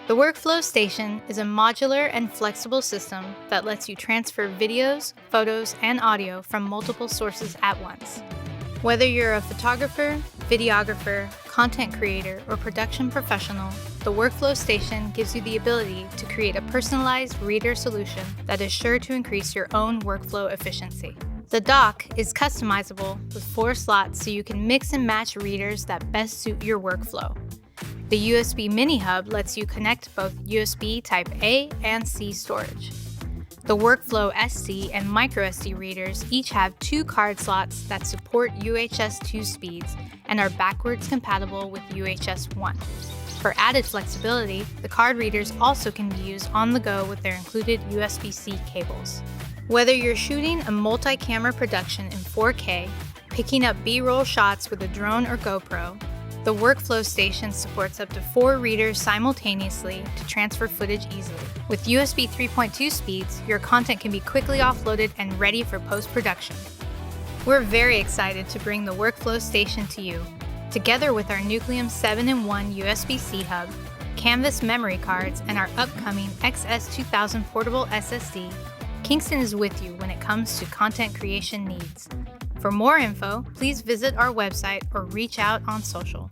The Workflow Station is a modular and flexible system that lets you transfer videos, photos, and audio from multiple sources at once. Whether you're a photographer, videographer, content creator, or production professional, the Workflow Station gives you the ability to create a personalized reader solution that is sure to increase your own workflow efficiency. The dock is customizable with 4 slots so you can mix and match readers that best suit your workflow. The USB Mini Hub lets you connect both USB Type A and C storage. The Workflow SC and microSD readers each have 2 card slots that support UHS 2 speeds and are backwards compatible with UHS 1. For added flexibility, the card readers also can be used on the go with their included USB-C cables. Whether you're shooting a multi-camera production in 4K, picking up B-roll shots with a drone or GoPro, the Workflow Station supports up to 4 readers simultaneously to transfer footage easily. With USB 3.2 speeds, your content can be quickly offloaded and ready for post-production. We're very excited to bring the Workflow Station to you. Together with our Nucleum 7-in-1 USB-C hub, Canvas memory cards, and our upcoming XS2000 portable SSD, Kingston is with you when it comes to content creation needs. For more info, please visit our website or reach out on social.